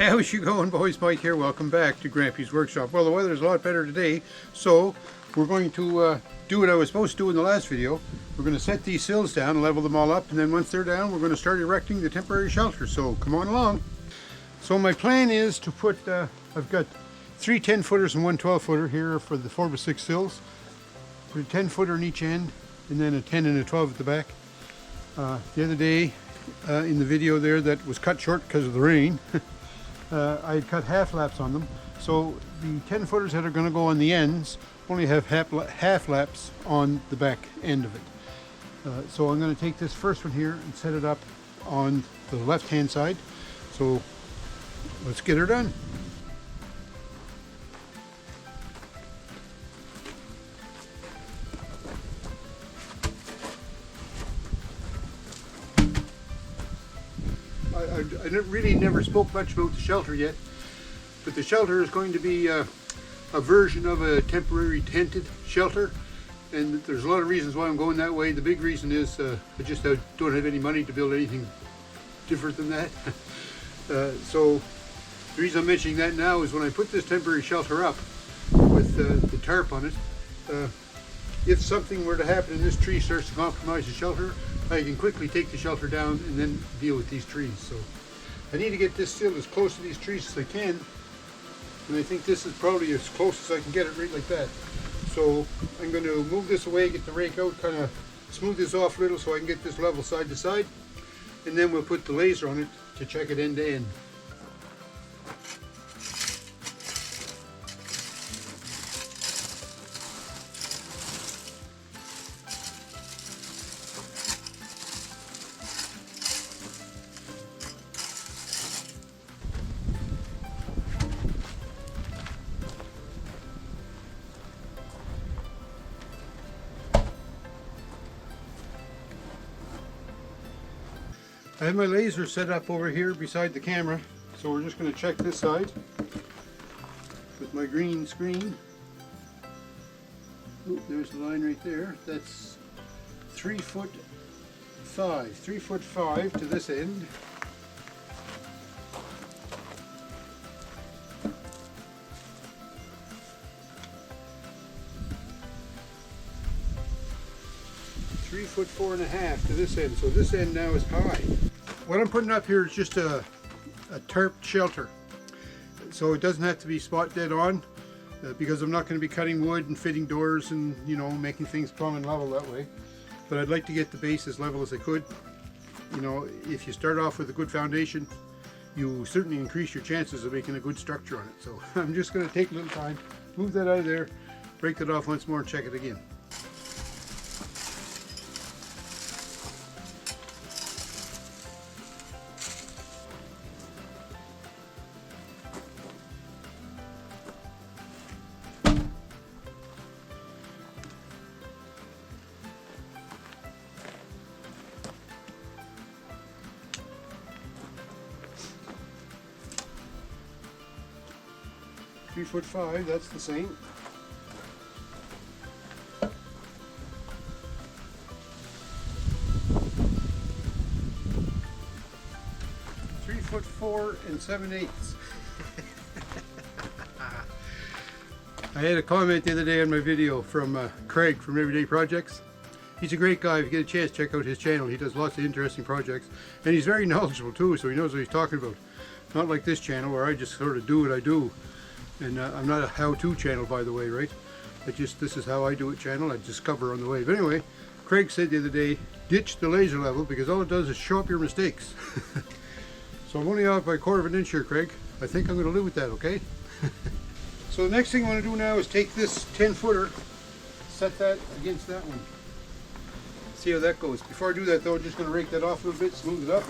How's you going, boys? Mike here. Welcome back to Grampie's workshop. Well, the weather's a lot better today, so we're going to do what I was supposed to do in the last video. We're going to set these sills down, level them all up, and then once they're down, we're going to start erecting the temporary shelter. So come on along. So my plan is to put, I've got 3 10-footers and 1 12-footer here for the 4x6 sills. Put a 10-footer in each end, and then a 10 and a 12 at the back. The other day, in the video there that was cut short because of the rain, I had cut half laps on them. So the 10-footers that are going to go on the ends only have half laps on the back end of it. So I'm going to take this first one here and set it up on the left hand side. So let's get her done. I really never spoke much about the shelter yet, but the shelter is going to be a version of a temporary tented shelter, and there's a lot of reasons why I'm going that way. The big reason is I just don't have any money to build anything different than that. So the reason I'm mentioning that now is when I put this temporary shelter up with the tarp on it, if something were to happen and this tree starts to compromise the shelter, I can quickly take the shelter down and then deal with these trees. So I need to get this still as close to these trees as I can, and I think this is probably as close as I can get it, right like that. So I'm going to move this away, get the rake out, kind of smooth this off a little so I can get this level side to side, and then we'll put the laser on it to check it end to end. I have my laser set up over here beside the camera, so we're just going to check this side with my green screen. Oh, there's the line right there. That's 3 foot 5. 3 foot 5 to this end. Foot 4.5 to this end, so this end now is high. What I'm putting up here is just a tarp shelter, so it doesn't have to be spot dead on, because I'm not going to be cutting wood and fitting doors and, you know, making things plumb and level that way. But I'd like to get the base as level as I could. You know, if you start off with a good foundation, you certainly increase your chances of making a good structure on it. So I'm just going to take a little time, move that out of there, break that off once more, and check it again. Three foot 5, that's the same. Three foot 4 7/8. I had a comment the other day on my video from Craig from Everyday Projects. He's a great guy. If you get a chance, check out his channel. He does lots of interesting projects, and he's very knowledgeable too, so he knows what he's talking about. Not like this channel where I just sort of do what I do. And I'm not a how-to channel, by the way, right? This is how I do it channel. I just cover on the way. But anyway, Craig said the other day, ditch the laser level because all it does is show up your mistakes. So I'm only out by 1/4 of an inch here, Craig. I think I'm going to live with that, okay? So the next thing I want to do now is take this 10-footer, set that against that one. See how that goes. Before I do that though, I'm just going to rake that off a little bit, smooth it up.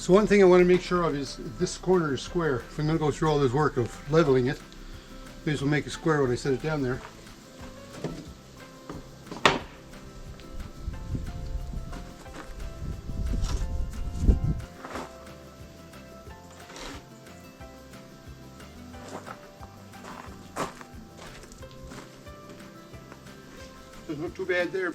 So one thing I want to make sure of is this corner is square. If I'm going to go through all this work of leveling it, this will make it square when I set it down there. Doesn't look too bad there.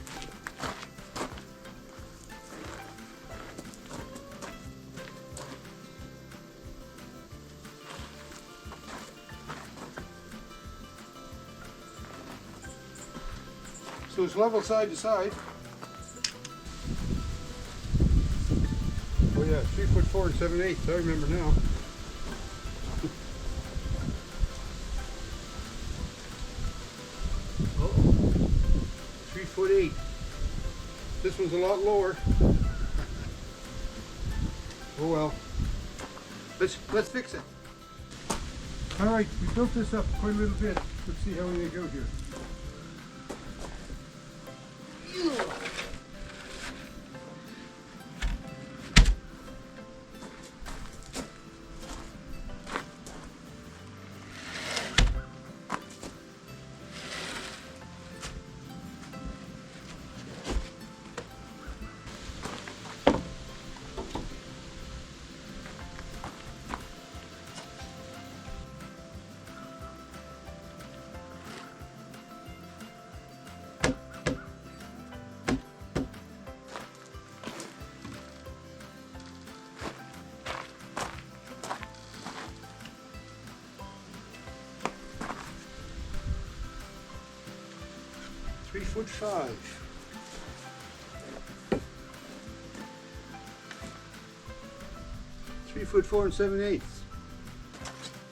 So it's level side to side. Oh yeah, 3'4" 7/8". I remember now. Uh-oh. 3'8". This one's a lot lower. Oh well. Let's fix it. All right, we built this up quite a little bit. Let's see how we go here. .5. .4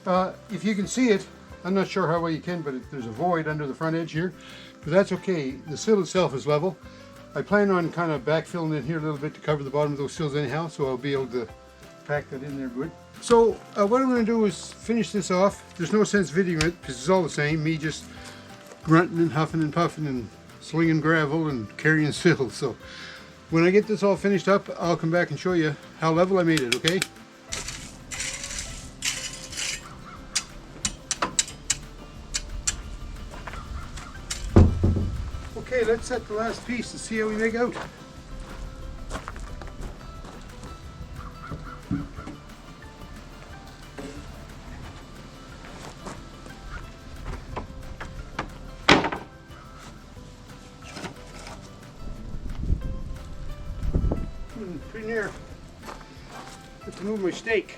7/8. If you can see it, I'm not sure how well you can, but there's a void under the front edge here, but that's okay. The sill itself is level. I plan on kind of backfilling in here a little bit to cover the bottom of those sills anyhow, so I'll be able to pack that in there good. So what I'm going to do is finish this off. There's no sense videoing it because it's all the same, me just grunting and huffing and puffing and slinging gravel and carrying sills. So when I get this all finished up, I'll come back and show you how level I made it, okay? Okay, let's set the last piece and see how we make out. Pretty near. Have to move my stake.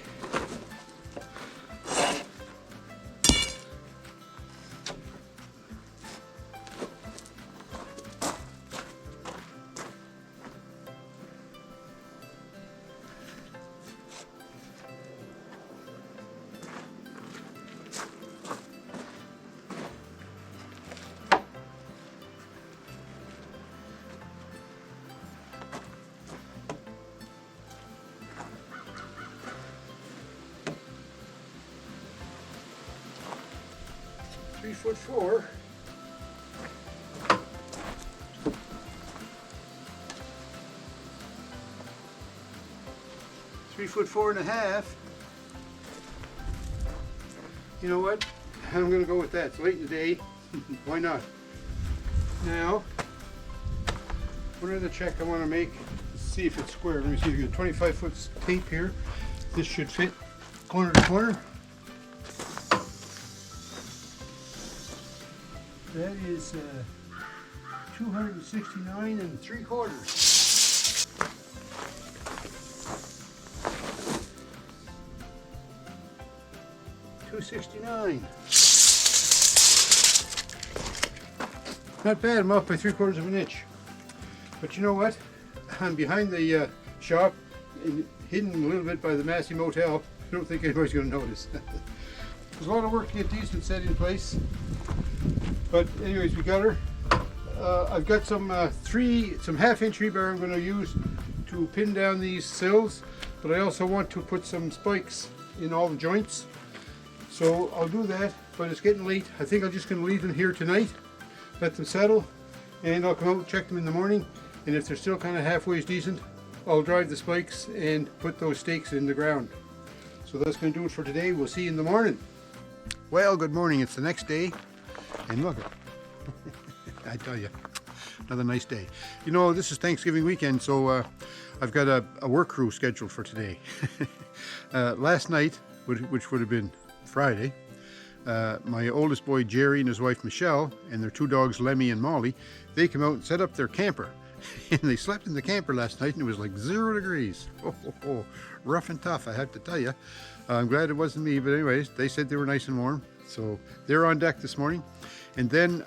.4. .4.5. You know what? I'm going to go with that. It's late in the day. Why not? Now, one other check I want to make. See if it's square. Let me see if you get 25-foot tape here. This should fit corner to corner. That is 269 3/4. $269. Not bad. I'm off by 3/4 of an inch. But you know what? I'm behind the shop, and hidden a little bit by the Massey Motel. I don't think anybody's going to notice. There's a lot of work to get these set in place. But anyways, we got her. I've got some half-inch rebar I'm going to use to pin down these sills, but I also want to put some spikes in all the joints. So I'll do that, but it's getting late. I think I'm just going to leave them here tonight, let them settle, and I'll come out and check them in the morning, and if they're still kind of halfway decent, I'll drive the spikes and put those stakes in the ground. So that's going to do it for today. We'll see you in the morning. Well, good morning. It's the next day, and look, I tell you, another nice day. You know, this is Thanksgiving weekend, so I've got a work crew scheduled for today. Last night, which would have been Friday, my oldest boy Gerry and his wife Michelle and their two dogs Lemme and Molly, they come out and set up their camper. And they slept in the camper last night and it was like 0 degrees. Oh, rough and tough, I have to tell you. I'm glad it wasn't me, but anyways, they said they were nice and warm. So they're on deck this morning. And then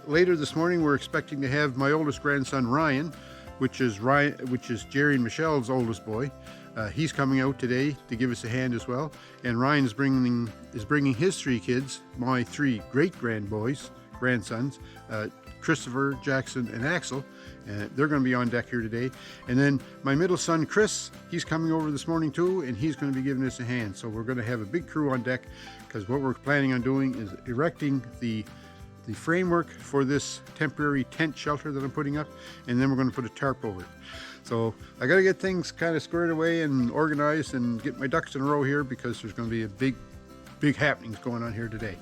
later this morning, we're expecting to have my oldest grandson Ryan, which is Gerry and Michelle's oldest boy. He's coming out today to give us a hand as well. And Ryan is bringing his 3 kids, my 3 grandsons, Christopher, Jackson, and Axel. They're going to be on deck here today. And then my middle son, Chris, he's coming over this morning too, and he's going to be giving us a hand. So we're going to have a big crew on deck because what we're planning on doing is erecting the framework for this temporary tent shelter that I'm putting up, and then we're going to put a tarp over it. So I got to get things kind of squared away and organized and get my ducks in a row here because there's going to be a big happenings going on here today.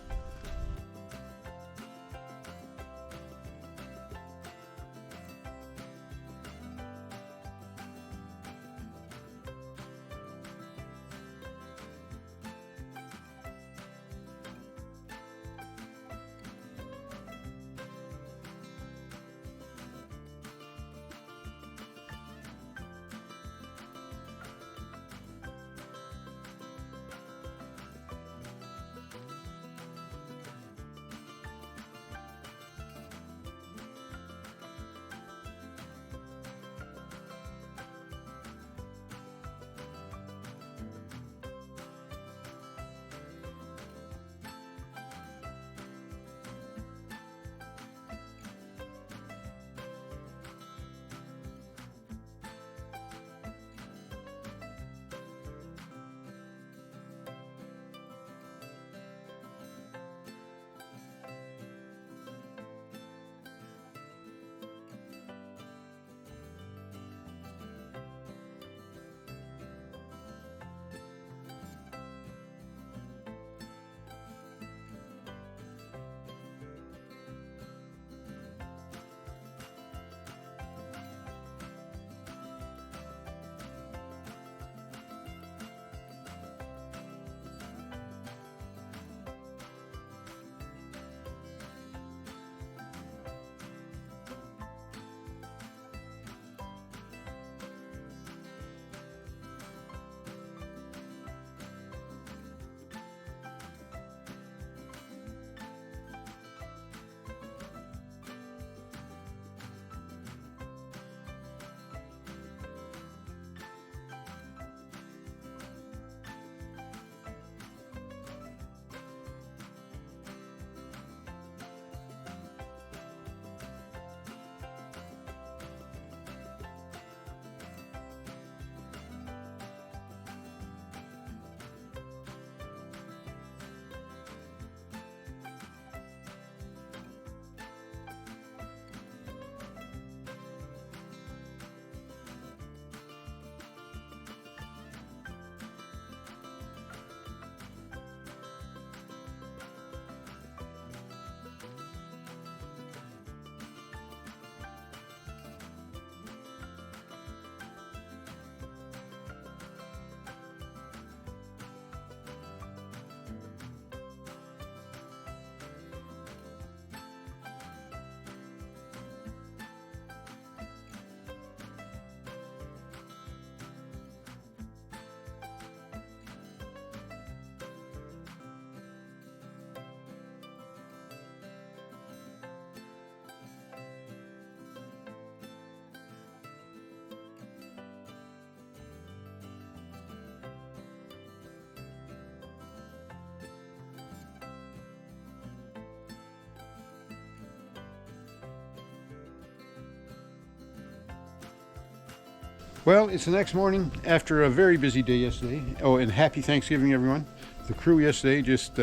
Well, it's the next morning after a very busy day yesterday. Oh, and happy Thanksgiving, everyone. The crew yesterday just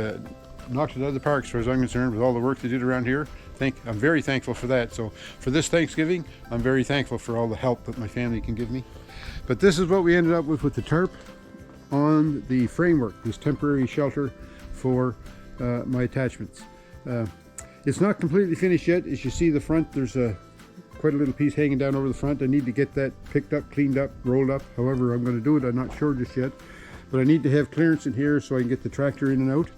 knocked it out of the park as far as I'm concerned with all the work they did around here. I'm very thankful for that. So for this Thanksgiving, I'm very thankful for all the help that my family can give me. But this is what we ended up with the tarp on the framework, this temporary shelter for my attachments. It's not completely finished yet. As you see the front, there's quite a little piece hanging down over the front. I need to get that picked up, cleaned up, rolled up. However I'm going to do it, I'm not sure just yet. But I need to have clearance in here so I can get the tractor in and out.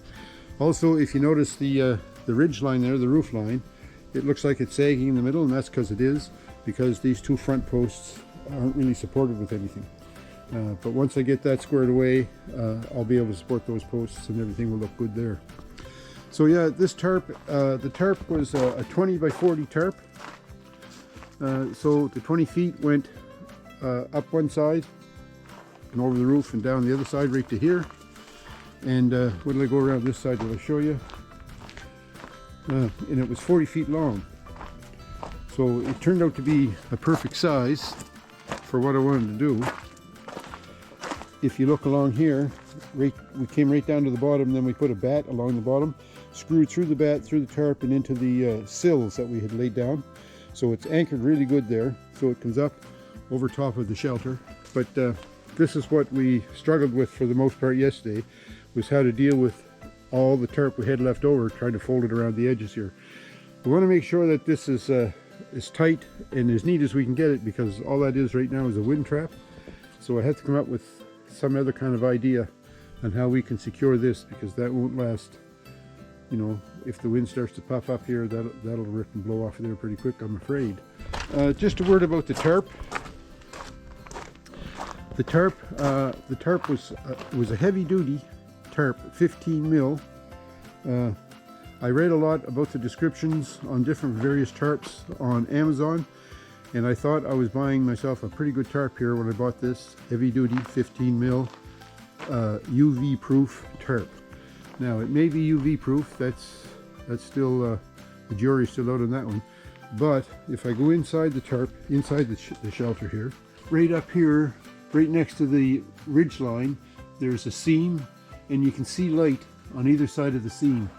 Also, if you notice the ridge line there, the roof line, it looks like it's sagging in the middle, and that's because it is, because these two front posts aren't really supported with anything. But once I get that squared away, I'll be able to support those posts and everything will look good there. So yeah, this tarp, the tarp was a 20 by 40 tarp. So the 20 feet went up one side and over the roof and down the other side right to here. And when I go around this side, I'll show you. And it was 40 feet long. So it turned out to be a perfect size for what I wanted to do. If you look along here, we came right down to the bottom, then we put a bat along the bottom, screwed through the bat, through the tarp, and into the sills that we had laid down. So it's anchored really good there, so it comes up over top of the shelter. But this is what we struggled with for the most part yesterday, was how to deal with all the tarp we had left over, trying to fold it around the edges here. We want to make sure that this is as tight and as neat as we can get it, because all that is right now is a wind trap. So I have to come up with some other kind of idea on how we can secure this, because that won't last. You know, if the wind starts to pop up here, that'll rip and blow off of there pretty quick, I'm afraid. Just a word about the tarp. The tarp was a heavy-duty tarp, 15 mil. I read a lot about the descriptions on different various tarps on Amazon, and I thought I was buying myself a pretty good tarp here when I bought this heavy-duty 15 mil UV-proof tarp. Now it may be UV-proof. That's still the jury's still out on that one. But if I go inside the tarp, inside the shelter here, right up here, right next to the ridge line, there's a seam, and you can see light on either side of the seam.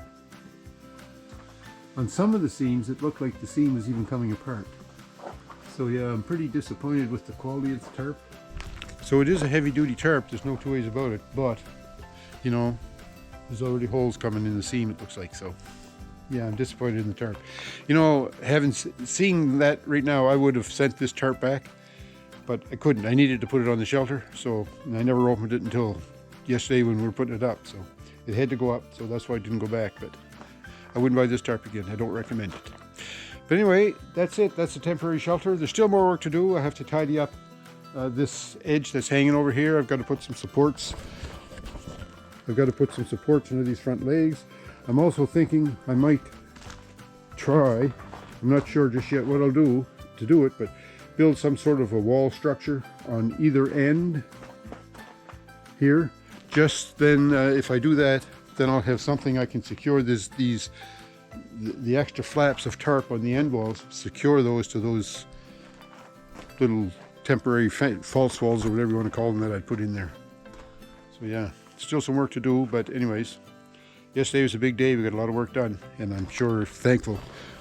On some of the seams, it looked like the seam was even coming apart. So yeah, I'm pretty disappointed with the quality of the tarp. So it is a heavy-duty tarp, there's no two ways about it, but you know, there's already holes coming in the seam, it looks like. So yeah, I'm disappointed in the tarp. You know, seeing that right now, I would have sent this tarp back, but I couldn't. I needed to put it on the shelter, so I never opened it until yesterday when we were putting it up. So it had to go up, so that's why I didn't go back. But I wouldn't buy this tarp again. I don't recommend it. But anyway, that's it. That's a temporary shelter. There's still more work to do. I have to tidy up this edge that's hanging over here. I've got to put some supports. I've got to put some supports into these front legs. I'm also thinking I might try, I'm not sure just yet what I'll do to do it, but build some sort of a wall structure on either end here. Just then, if I do that, then I'll have something I can secure the extra flaps of tarp on the end walls, secure those to those little temporary false walls or whatever you want to call them that I'd put in there. So yeah, still some work to do, but anyways, yesterday was a big day. We got a lot of work done, and I'm sure thankful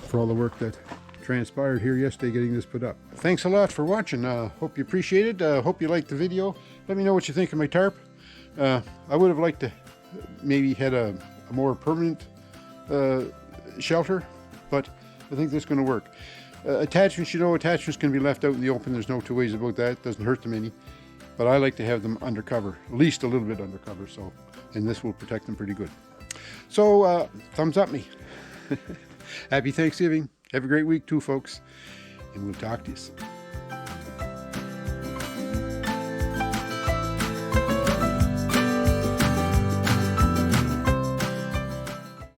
for all the work that transpired here yesterday getting this put up. Thanks a lot for watching. Hope you appreciate it. Hope you liked the video. Let me know what you think of my tarp. I would have liked to maybe had a more permanent shelter, but I think this is going to work. Attachments, you know, attachments can be left out in the open. There's no two ways about that. It doesn't hurt them any, but I like to have them undercover, at least a little bit undercover. So, and this will protect them pretty good. So thumbs up me. Happy Thanksgiving. Have a great week too, folks, and we'll talk to you soon.